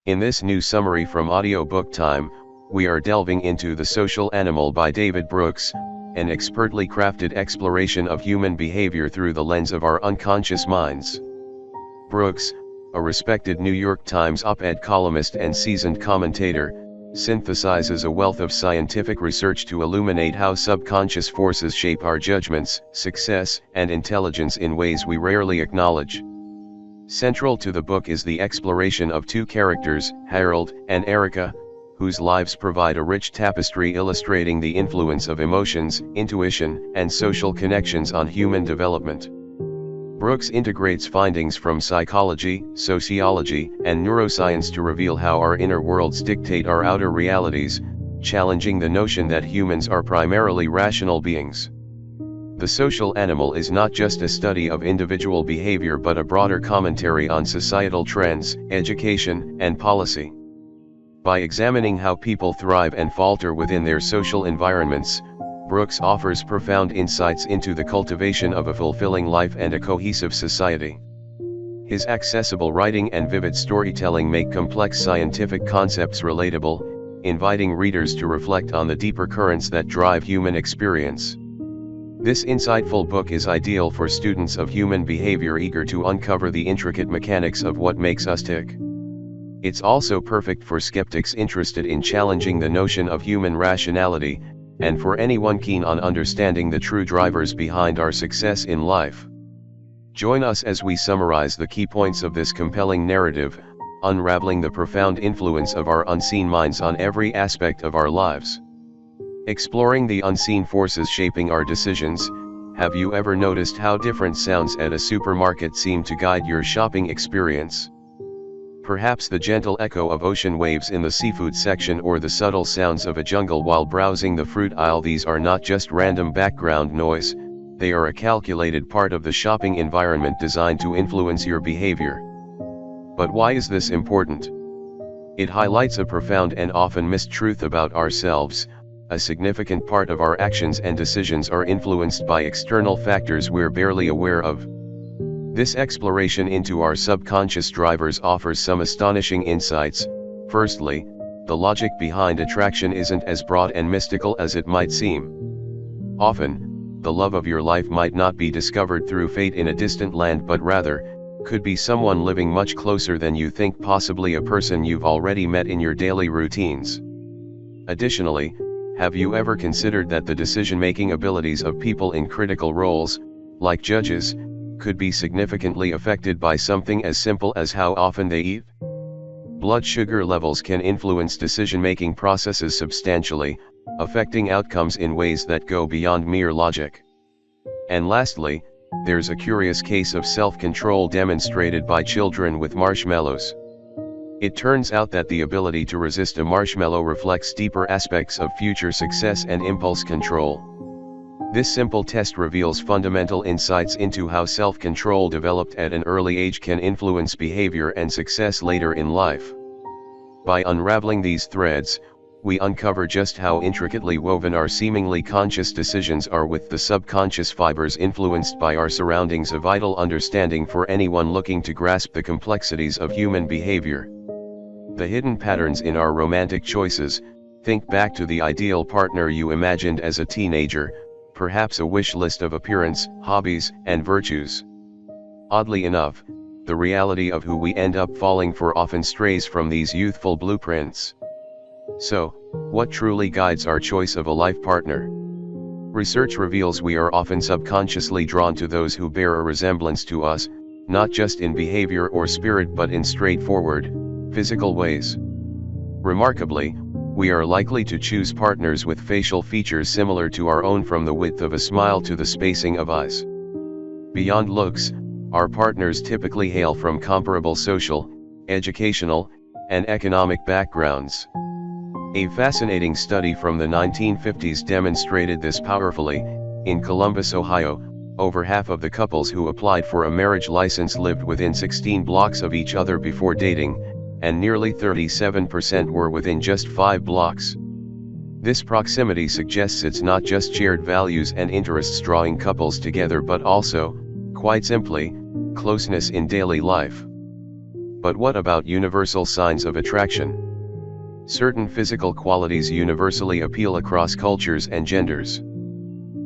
In this new summary from Audiobook Time, we are delving into The Social Animal by David Brooks, an expertly crafted exploration of human behavior through the lens of our unconscious minds. Brooks, a respected New York Times op-ed columnist and seasoned commentator, synthesizes a wealth of scientific research to illuminate how subconscious forces shape our judgments, success, and intelligence in ways we rarely acknowledge. Central to the book is the exploration of two characters, Harold and Erica, whose lives provide a rich tapestry illustrating the influence of emotions, intuition, and social connections on human development. Brooks integrates findings from psychology, sociology, and neuroscience to reveal how our inner worlds dictate our outer realities, challenging the notion that humans are primarily rational beings. The Social Animal is not just a study of individual behavior but a broader commentary on societal trends, education, and policy. By examining how people thrive and falter within their social environments, Brooks offers profound insights into the cultivation of a fulfilling life and a cohesive society. His accessible writing and vivid storytelling make complex scientific concepts relatable, inviting readers to reflect on the deeper currents that drive human experience. This insightful book is ideal for students of human behavior eager to uncover the intricate mechanics of what makes us tick. It's also perfect for skeptics interested in challenging the notion of human rationality, and for anyone keen on understanding the true drivers behind our success in life. Join us as we summarize the key points of this compelling narrative, unraveling the profound influence of our unseen minds on every aspect of our lives. Exploring the unseen forces shaping our decisions. Have you ever noticed how different sounds at a supermarket seem to guide your shopping experience? Perhaps the gentle echo of ocean waves in the seafood section or the subtle sounds of a jungle while browsing the fruit aisle. These are not just random background noise, they are a calculated part of the shopping environment designed to influence your behavior. But why is this important? It highlights a profound and often missed truth about ourselves. A significant part of our actions and decisions are influenced by external factors we're barely aware of. This exploration into our subconscious drivers offers some astonishing insights. Firstly, the logic behind attraction isn't as broad and mystical as it might seem. Often, the love of your life might not be discovered through fate in a distant land but rather, could be someone living much closer than you think, possibly a person you've already met in your daily routines. Additionally, have you ever considered that the decision-making abilities of people in critical roles, like judges, could be significantly affected by something as simple as how often they eat? Blood sugar levels can influence decision-making processes substantially, affecting outcomes in ways that go beyond mere logic. And lastly, there's a curious case of self-control demonstrated by children with marshmallows. It turns out that the ability to resist a marshmallow reflects deeper aspects of future success and impulse control. This simple test reveals fundamental insights into how self-control developed at an early age can influence behavior and success later in life. By unraveling these threads, we uncover just how intricately woven our seemingly conscious decisions are with the subconscious fibers influenced by our surroundings, a vital understanding for anyone looking to grasp the complexities of human behavior. The hidden patterns in our romantic choices. Think back to the ideal partner you imagined as a teenager, perhaps a wish list of appearance, hobbies, and virtues. Oddly enough, the reality of who we end up falling for often strays from these youthful blueprints. So, what truly guides our choice of a life partner? Research reveals we are often subconsciously drawn to those who bear a resemblance to us, not just in behavior or spirit but in straightforward, physical ways. Remarkably, we are likely to choose partners with facial features similar to our own, from the width of a smile to the spacing of eyes. Beyond looks, our partners typically hail from comparable social, educational, and economic backgrounds. A fascinating study from the 1950s demonstrated this powerfully. In Columbus, Ohio, over half of the couples who applied for a marriage license lived within 16 blocks of each other before dating, and nearly 37% were within just 5 blocks. This proximity suggests it's not just shared values and interests drawing couples together but also, quite simply, closeness in daily life. But what about universal signs of attraction? Certain physical qualities universally appeal across cultures and genders.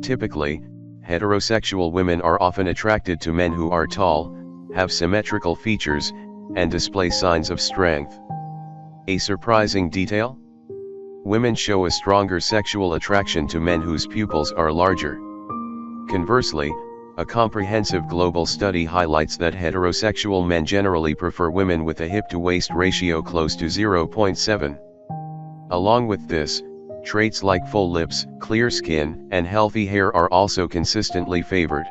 Typically, heterosexual women are often attracted to men who are tall, have symmetrical features, and display signs of strength. A surprising detail? Women show a stronger sexual attraction to men whose pupils are larger. Conversely, a comprehensive global study highlights that heterosexual men generally prefer women with a hip-to-waist ratio close to 0.7. Along with this, traits like full lips, clear skin, and healthy hair are also consistently favored.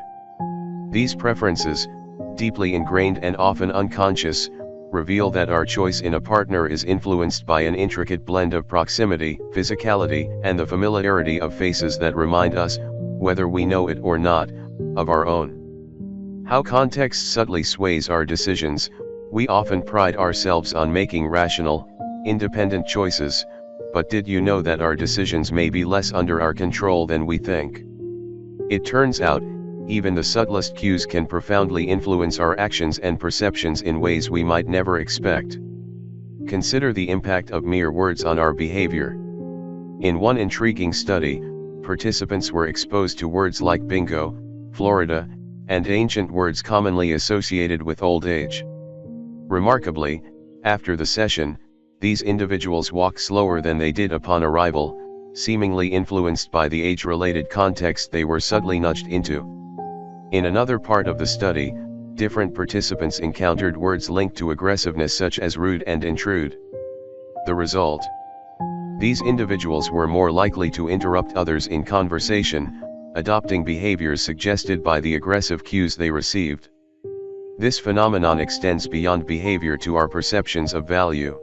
These preferences, deeply ingrained and often unconscious, reveal that our choice in a partner is influenced by an intricate blend of proximity, physicality, and the familiarity of faces that remind us, whether we know it or not, of our own. How context subtly sways our decisions. We often pride ourselves on making rational, independent choices, but did you know that our decisions may be less under our control than we think? It turns out, even the subtlest cues can profoundly influence our actions and perceptions in ways we might never expect. Consider the impact of mere words on our behavior. In one intriguing study, participants were exposed to words like bingo, Florida, and ancient words commonly associated with old age. Remarkably, after the session, these individuals walked slower than they did upon arrival, seemingly influenced by the age-related context they were subtly nudged into. In another part of the study, different participants encountered words linked to aggressiveness such as rude and intrude. The result? These individuals were more likely to interrupt others in conversation, adopting behaviors suggested by the aggressive cues they received. This phenomenon extends beyond behavior to our perceptions of value.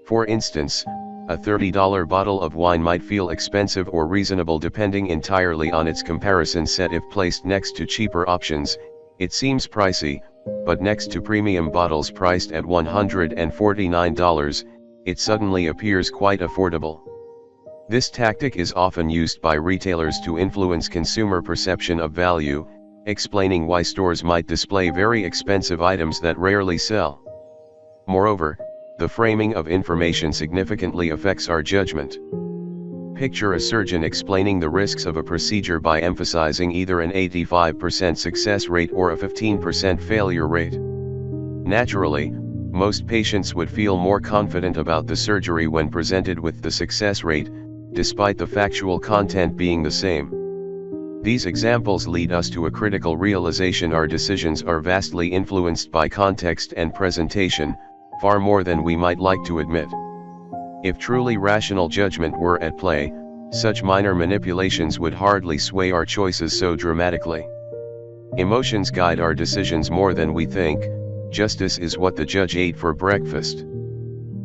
For instance, a $30 bottle of wine might feel expensive or reasonable depending entirely on its comparison set. If placed next to cheaper options, it seems pricey, but next to premium bottles priced at $149, it suddenly appears quite affordable. This tactic is often used by retailers to influence consumer perception of value, explaining why stores might display very expensive items that rarely sell. Moreover, the framing of information significantly affects our judgment. Picture a surgeon explaining the risks of a procedure by emphasizing either an 85% success rate or a 15% failure rate. Naturally, most patients would feel more confident about the surgery when presented with the success rate, despite the factual content being the same. These examples lead us to a critical realization: our decisions are vastly influenced by context and presentation, far more than we might like to admit. If truly rational judgment were at play, such minor manipulations would hardly sway our choices so dramatically. Emotions guide our decisions more than we think. Justice is what the judge ate for breakfast.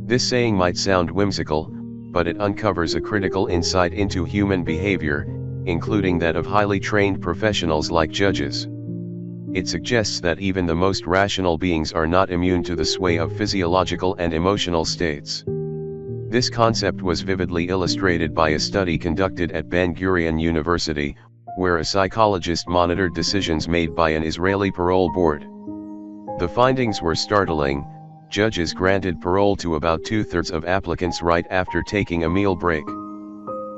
This saying might sound whimsical, but it uncovers a critical insight into human behavior, including that of highly trained professionals like judges. It suggests that even the most rational beings are not immune to the sway of physiological and emotional states. This concept was vividly illustrated by a study conducted at Ben-Gurion University, where a psychologist monitored decisions made by an Israeli parole board. The findings were startling. Judges granted parole to about 2/3 of applicants right after taking a meal break.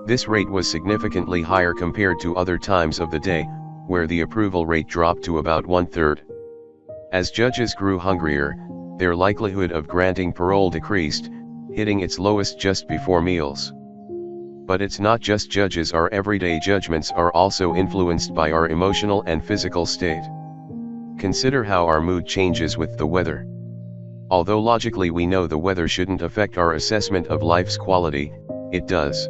This rate was significantly higher compared to other times of the day, where the approval rate dropped to about 1/3. As judges grew hungrier, their likelihood of granting parole decreased, hitting its lowest just before meals. But it's not just judges. Our everyday judgments are also influenced by our emotional and physical state. Consider how our mood changes with the weather. Although logically we know the weather shouldn't affect our assessment of life's quality, it does.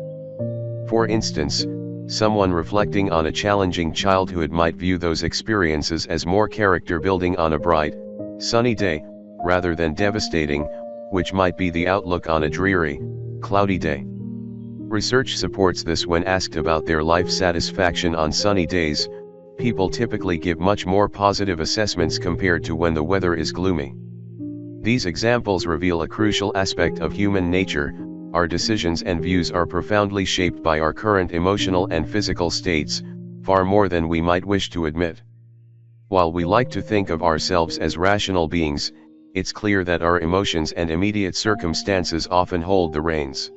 For instance, someone reflecting on a challenging childhood might view those experiences as more character-building on a bright, sunny day, rather than devastating, which might be the outlook on a dreary, cloudy day. Research supports this. When asked about their life satisfaction on sunny days, people typically give much more positive assessments compared to when the weather is gloomy. These examples reveal a crucial aspect of human nature: our decisions and views are profoundly shaped by our current emotional and physical states, far more than we might wish to admit. While we like to think of ourselves as rational beings, it's clear that our emotions and immediate circumstances often hold the reins.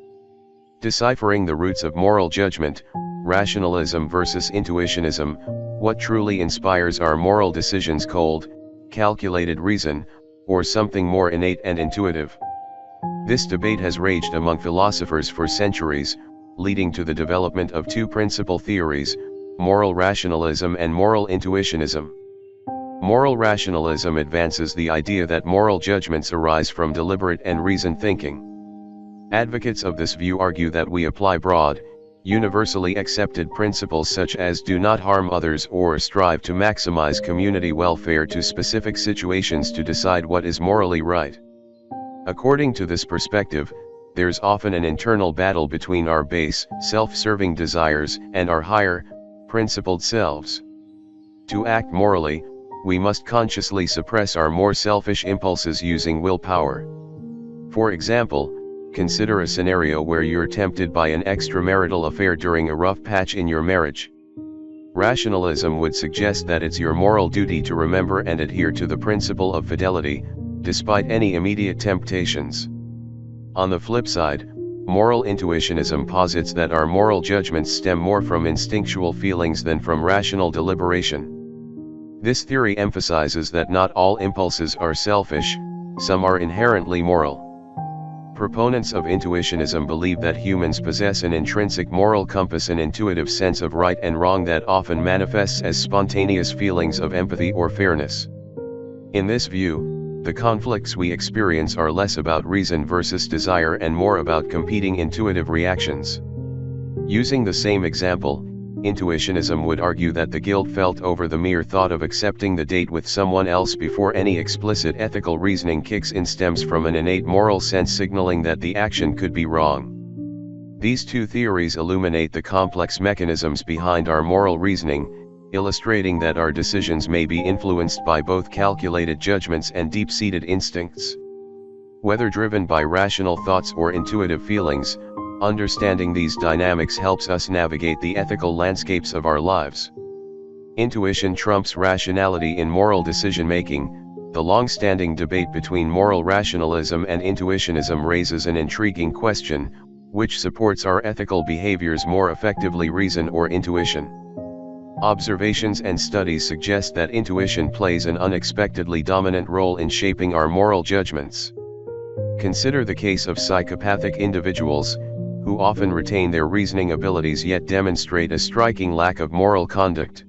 Deciphering the roots of moral judgment, rationalism versus intuitionism, what truly inspires our moral decisions: cold, calculated reason, or something more innate and intuitive? This debate has raged among philosophers for centuries, leading to the development of two principal theories: moral rationalism and moral intuitionism. Moral rationalism advances the idea that moral judgments arise from deliberate and reasoned thinking. Advocates of this view argue that we apply broad, universally accepted principles such as do not harm others or strive to maximize community welfare to specific situations to decide what is morally right. According to this perspective, there's often an internal battle between our base, self-serving desires and our higher, principled selves. To act morally, we must consciously suppress our more selfish impulses using willpower. For example, consider a scenario where you're tempted by an extramarital affair during a rough patch in your marriage. Rationalism would suggest that it's your moral duty to remember and adhere to the principle of fidelity, despite any immediate temptations. On the flip side, moral intuitionism posits that our moral judgments stem more from instinctual feelings than from rational deliberation. This theory emphasizes that not all impulses are selfish, some are inherently moral. Proponents of intuitionism believe that humans possess an intrinsic moral compass, an intuitive sense of right and wrong that often manifests as spontaneous feelings of empathy or fairness. In this view, the conflicts we experience are less about reason versus desire and more about competing intuitive reactions. Using the same example, intuitionism would argue that the guilt felt over the mere thought of accepting the date with someone else before any explicit ethical reasoning kicks in stems from an innate moral sense signaling that the action could be wrong. These two theories illuminate the complex mechanisms behind our moral reasoning, illustrating that our decisions may be influenced by both calculated judgments and deep-seated instincts. Whether driven by rational thoughts or intuitive feelings, understanding these dynamics helps us navigate the ethical landscapes of our lives. Intuition trumps rationality in moral decision-making. The long-standing debate between moral rationalism and intuitionism raises an intriguing question: which supports our ethical behaviors more effectively, reason or intuition? Observations and studies suggest that intuition plays an unexpectedly dominant role in shaping our moral judgments. Consider the case of psychopathic individuals, who often retain their reasoning abilities yet demonstrate a striking lack of moral conduct.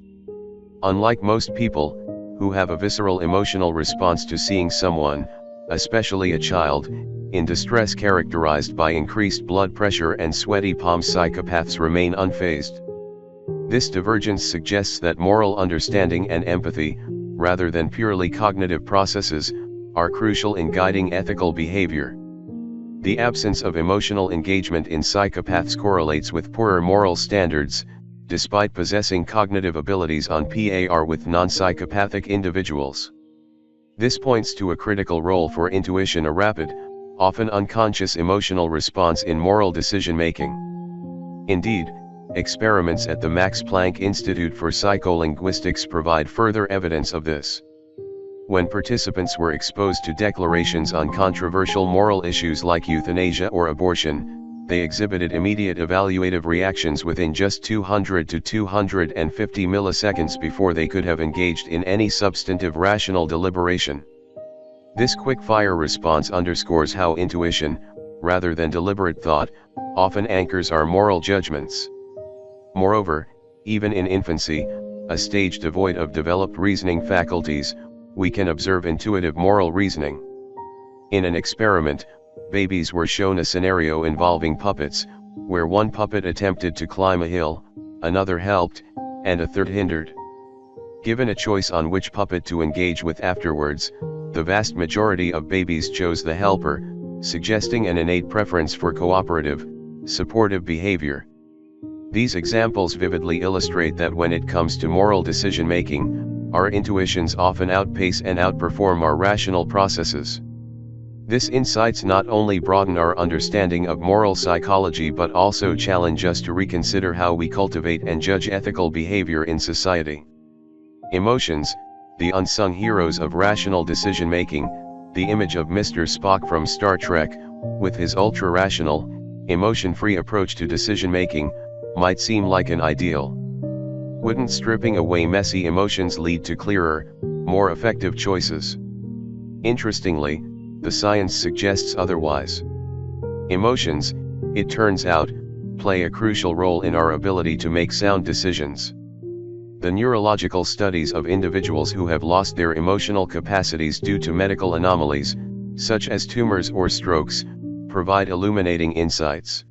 Unlike most people, who have a visceral emotional response to seeing someone, especially a child, in distress characterized by increased blood pressure and sweaty palms, psychopaths remain unfazed. This divergence suggests that moral understanding and empathy, rather than purely cognitive processes, are crucial in guiding ethical behavior. The absence of emotional engagement in psychopaths correlates with poorer moral standards, despite possessing cognitive abilities on par with non-psychopathic individuals. This points to a critical role for intuition, a rapid, often unconscious emotional response in moral decision-making. Indeed, experiments at the Max Planck Institute for Psycholinguistics provide further evidence of this. When participants were exposed to declarations on controversial moral issues like euthanasia or abortion, they exhibited immediate evaluative reactions within just 200 to 250 milliseconds before they could have engaged in any substantive rational deliberation. This quick-fire response underscores how intuition, rather than deliberate thought, often anchors our moral judgments. Moreover, even in infancy, a stage devoid of developed reasoning faculties, we can observe intuitive moral reasoning. In an experiment, babies were shown a scenario involving puppets, where one puppet attempted to climb a hill, another helped, and a third hindered. Given a choice on which puppet to engage with afterwards, the vast majority of babies chose the helper, suggesting an innate preference for cooperative, supportive behavior. These examples vividly illustrate that when it comes to moral decision-making, our intuitions often outpace and outperform our rational processes. These insights not only broaden our understanding of moral psychology but also challenge us to reconsider how we cultivate and judge ethical behavior in society. Emotions, the unsung heroes of rational decision-making, the image of Mr. Spock from Star Trek, with his ultra-rational, emotion-free approach to decision-making, might seem like an ideal. Wouldn't stripping away messy emotions lead to clearer, more effective choices? Interestingly, the science suggests otherwise. Emotions, it turns out, play a crucial role in our ability to make sound decisions. The neurological studies of individuals who have lost their emotional capacities due to medical anomalies, such as tumors or strokes, provide illuminating insights.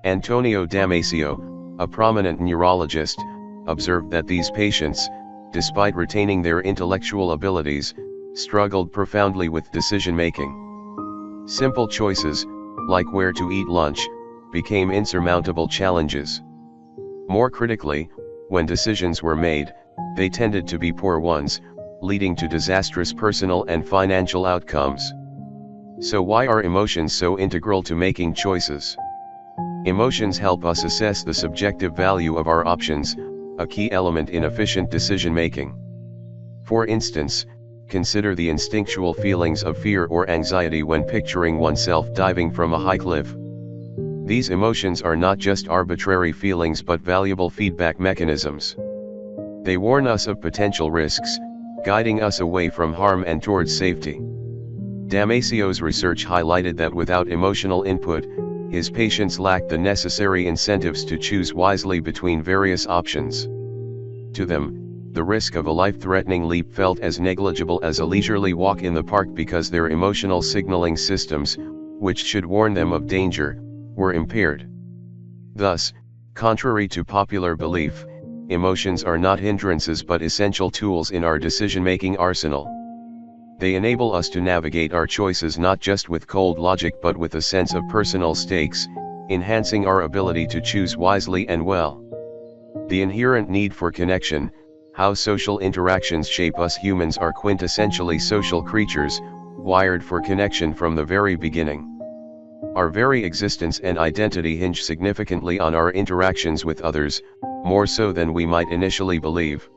Antonio Damasio, a prominent neurologist, observed that these patients, despite retaining their intellectual abilities, struggled profoundly with decision-making. Simple choices, like where to eat lunch, became insurmountable challenges. More critically, when decisions were made, they tended to be poor ones, leading to disastrous personal and financial outcomes. So why are emotions so integral to making choices? Emotions help us assess the subjective value of our options, a key element in efficient decision-making. For instance, consider the instinctual feelings of fear or anxiety when picturing oneself diving from a high cliff. These emotions are not just arbitrary feelings but valuable feedback mechanisms. They warn us of potential risks, guiding us away from harm and towards safety. Damasio's research highlighted that without emotional input, his patients lacked the necessary incentives to choose wisely between various options. To them, the risk of a life-threatening leap felt as negligible as a leisurely walk in the park because their emotional signaling systems, which should warn them of danger, were impaired. Thus, contrary to popular belief, emotions are not hindrances but essential tools in our decision-making arsenal. They enable us to navigate our choices not just with cold logic but with a sense of personal stakes, enhancing our ability to choose wisely and well. The inherent need for connection, how social interactions shape us. Humans are quintessentially social creatures, wired for connection from the very beginning. Our very existence and identity hinge significantly on our interactions with others, more so than we might initially believe.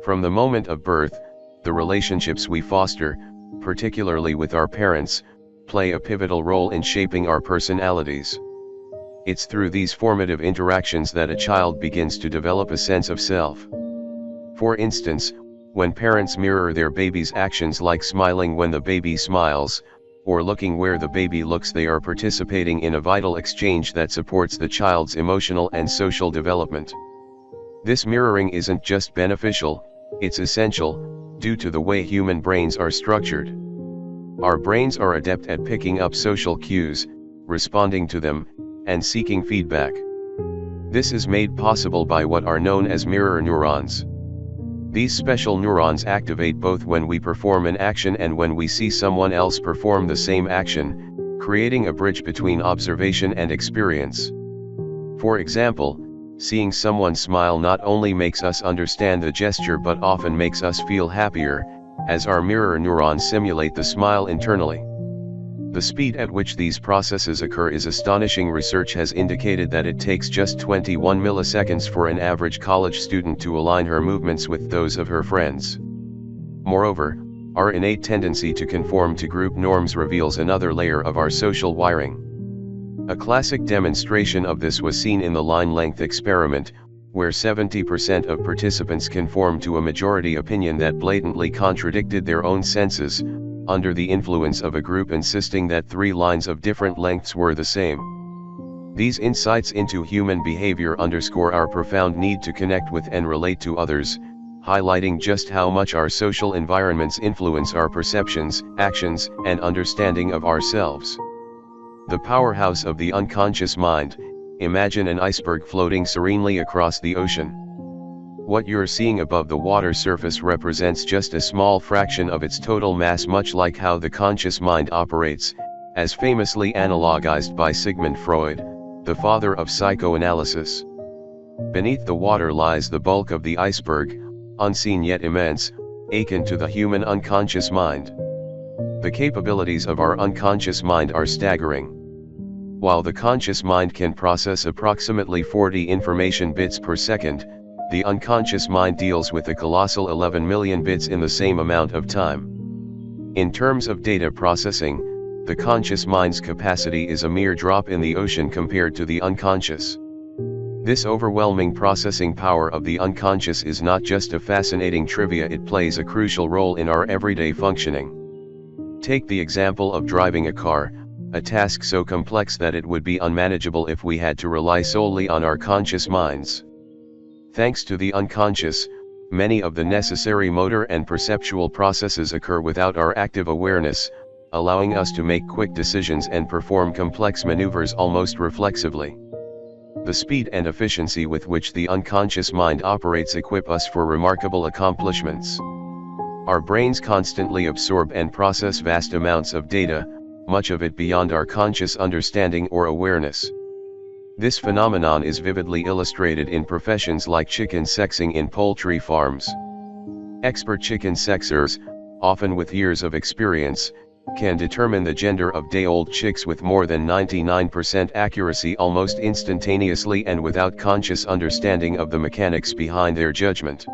From the moment of birth, the relationships we foster, particularly with our parents, play a pivotal role in shaping our personalities. It's through these formative interactions that a child begins to develop a sense of self. For instance, when parents mirror their baby's actions like smiling when the baby smiles, or looking where the baby looks, they are participating in a vital exchange that supports the child's emotional and social development. This mirroring isn't just beneficial, it's essential, due to the way human brains are structured. Our brains are adept at picking up social cues, responding to them, and seeking feedback. This is made possible by what are known as mirror neurons. These special neurons activate both when we perform an action and when we see someone else perform the same action, creating a bridge between observation and experience. For example, seeing someone smile not only makes us understand the gesture but often makes us feel happier, as our mirror neurons simulate the smile internally. The speed at which these processes occur is astonishing. Research has indicated that it takes just 21 milliseconds for an average college student to align her movements with those of her friends. Moreover, our innate tendency to conform to group norms reveals another layer of our social wiring. A classic demonstration of this was seen in the line length experiment, where 70% of participants conformed to a majority opinion that blatantly contradicted their own senses, under the influence of a group insisting that 3 lines of different lengths were the same. These insights into human behavior underscore our profound need to connect with and relate to others, highlighting just how much our social environments influence our perceptions, actions, and understanding of ourselves. The powerhouse of the unconscious mind. Imagine an iceberg floating serenely across the ocean. What you're seeing above the water surface represents just a small fraction of its total mass, much like how the conscious mind operates, as famously analogized by Sigmund Freud, the father of psychoanalysis. Beneath the water lies the bulk of the iceberg, unseen yet immense, akin to the human unconscious mind. The capabilities of our unconscious mind are staggering. While the conscious mind can process approximately 40 information bits per second, the unconscious mind deals with a colossal 11 million bits in the same amount of time. In terms of data processing, the conscious mind's capacity is a mere drop in the ocean compared to the unconscious. This overwhelming processing power of the unconscious is not just a fascinating trivia, it plays a crucial role in our everyday functioning. Take the example of driving a car, a task so complex that it would be unmanageable if we had to rely solely on our conscious minds. Thanks to the unconscious, many of the necessary motor and perceptual processes occur without our active awareness, allowing us to make quick decisions and perform complex maneuvers almost reflexively. The speed and efficiency with which the unconscious mind operates equip us for remarkable accomplishments. Our brains constantly absorb and process vast amounts of data, much of it beyond our conscious understanding or awareness. This phenomenon is vividly illustrated in professions like chicken sexing in poultry farms. Expert chicken sexers, often with years of experience, can determine the gender of day-old chicks with more than 99% accuracy almost instantaneously and without conscious understanding of the mechanics behind their judgment.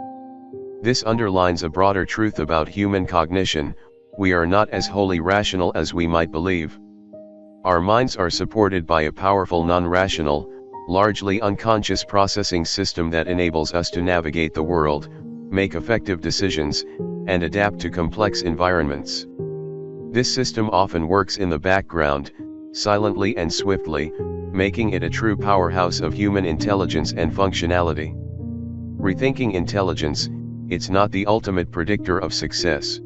This underlines a broader truth about human cognition: we are not as wholly rational as we might believe. Our minds are supported by a powerful non-rational, largely unconscious processing system that enables us to navigate the world, make effective decisions, and adapt to complex environments. This system often works in the background, silently and swiftly, making it a true powerhouse of human intelligence and functionality. Rethinking intelligence, it's not the ultimate predictor of success.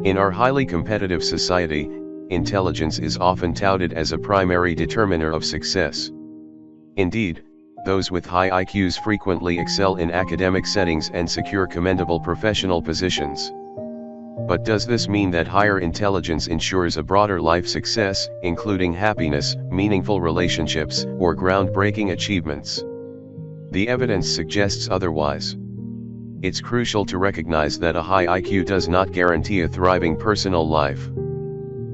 In our highly competitive society, intelligence is often touted as a primary determiner of success. Indeed, those with high IQs frequently excel in academic settings and secure commendable professional positions. But does this mean that higher intelligence ensures a broader life success, including happiness, meaningful relationships, or groundbreaking achievements? The evidence suggests otherwise. It's crucial to recognize that a high IQ does not guarantee a thriving personal life.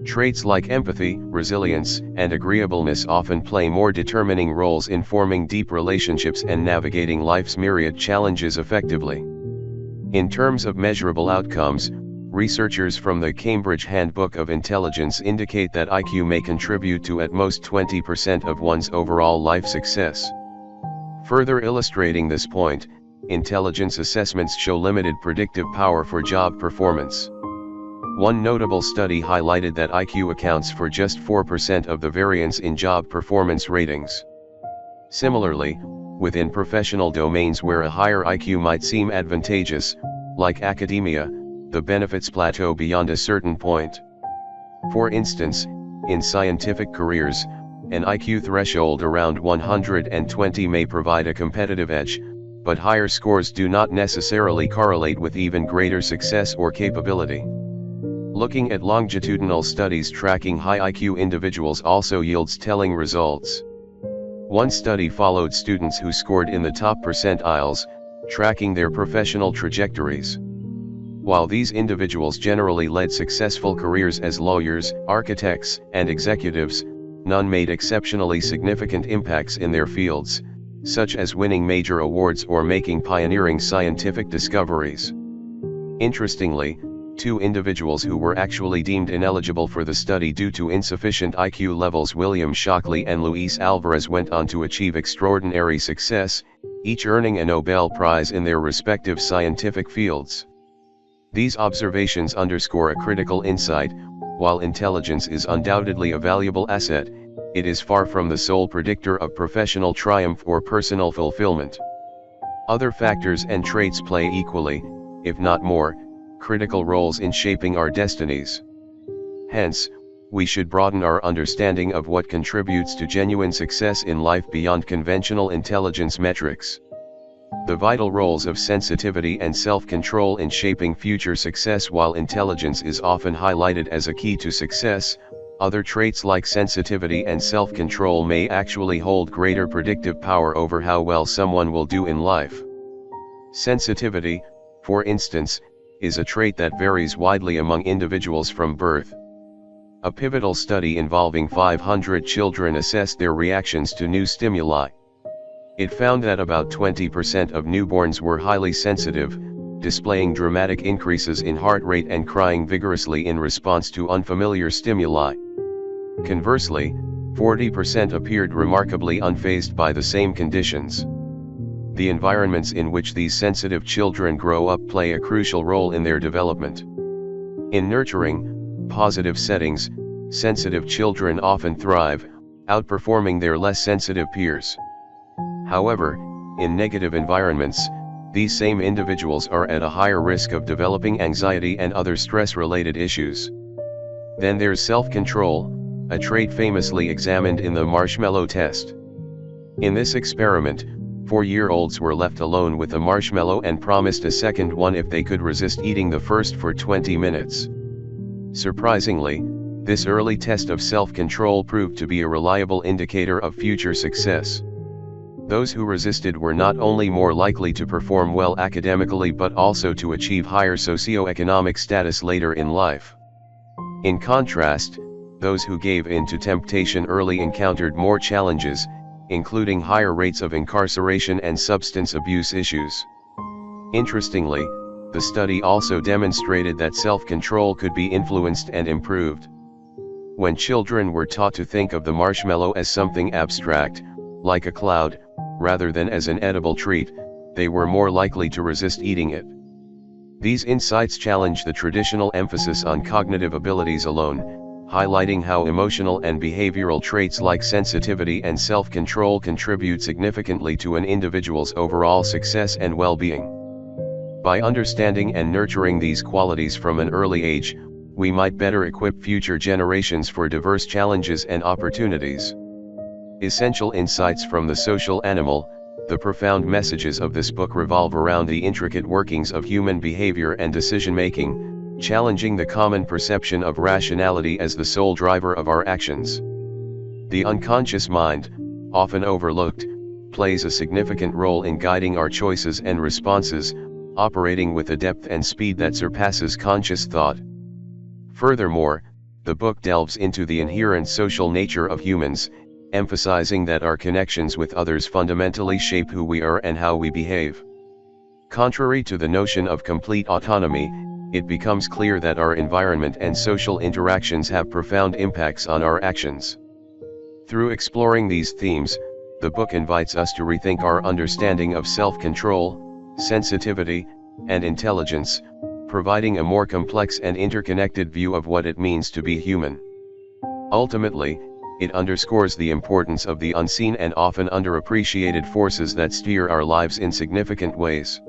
Traits like empathy, resilience, and agreeableness often play more determining roles in forming deep relationships and navigating life's myriad challenges effectively. In terms of measurable outcomes, researchers from the Cambridge Handbook of Intelligence indicate that IQ may contribute to at most 20% of one's overall life success. Further illustrating this point, intelligence assessments show limited predictive power for job performance. One notable study highlighted that IQ accounts for just 4% of the variance in job performance ratings. Similarly, within professional domains where a higher IQ might seem advantageous, like academia, the benefits plateau beyond a certain point. For instance, in scientific careers, an IQ threshold around 120 may provide a competitive edge, but higher scores do not necessarily correlate with even greater success or capability. Looking at longitudinal studies tracking high IQ individuals also yields telling results. One study followed students who scored in the top percentiles, tracking their professional trajectories. While these individuals generally led successful careers as lawyers, architects, and executives, none made exceptionally significant impacts in their fields, such as winning major awards or making pioneering scientific discoveries. Interestingly, two individuals who were actually deemed ineligible for the study due to insufficient IQ levels, William Shockley and Luis Alvarez, went on to achieve extraordinary success, each earning a Nobel Prize in their respective scientific fields. These observations underscore a critical insight: while intelligence is undoubtedly a valuable asset, it is far from the sole predictor of professional triumph or personal fulfillment. Other factors and traits play equally, if not more, critical roles in shaping our destinies. Hence, we should broaden our understanding of what contributes to genuine success in life beyond conventional intelligence metrics. The vital roles of sensitivity and self-control in shaping future success. While intelligence is often highlighted as a key to success, other traits like sensitivity and self-control may actually hold greater predictive power over how well someone will do in life. Sensitivity, for instance, is a trait that varies widely among individuals from birth. A pivotal study involving 500 children assessed their reactions to new stimuli. It found that about 20% of newborns were highly sensitive, displaying dramatic increases in heart rate and crying vigorously in response to unfamiliar stimuli. Conversely, 40% appeared remarkably unfazed by the same conditions. The environments in which these sensitive children grow up play a crucial role in their development. In nurturing, positive settings, sensitive children often thrive, outperforming their less sensitive peers. However, in negative environments, these same individuals are at a higher risk of developing anxiety and other stress-related issues. Then there's self-control, a trait famously examined in the marshmallow test. In this experiment, 4-year-olds were left alone with a marshmallow and promised a second one if they could resist eating the first for 20 minutes. Surprisingly, this early test of self-control proved to be a reliable indicator of future success. Those who resisted were not only more likely to perform well academically but also to achieve higher socioeconomic status later in life. In contrast, those who gave in to temptation early encountered more challenges, including higher rates of incarceration and substance abuse issues. Interestingly, the study also demonstrated that self-control could be influenced and improved. When children were taught to think of the marshmallow as something abstract, like a cloud, rather than as an edible treat, they were more likely to resist eating it. These insights challenge the traditional emphasis on cognitive abilities alone, highlighting how emotional and behavioral traits like sensitivity and self-control contribute significantly to an individual's overall success and well-being. By understanding and nurturing these qualities from an early age, we might better equip future generations for diverse challenges and opportunities. Essential insights from the social animal. The profound messages of this book revolve around the intricate workings of human behavior and decision-making, challenging the common perception of rationality as the sole driver of our actions. The unconscious mind, often overlooked, plays a significant role in guiding our choices and responses, operating with a depth and speed that surpasses conscious thought. Furthermore, the book delves into the inherent social nature of humans, emphasizing that our connections with others fundamentally shape who we are and how we behave. Contrary to the notion of complete autonomy, it becomes clear that our environment and social interactions have profound impacts on our actions. Through exploring these themes, the book invites us to rethink our understanding of self-control, sensitivity, and intelligence, providing a more complex and interconnected view of what it means to be human. Ultimately, it underscores the importance of the unseen and often underappreciated forces that steer our lives in significant ways.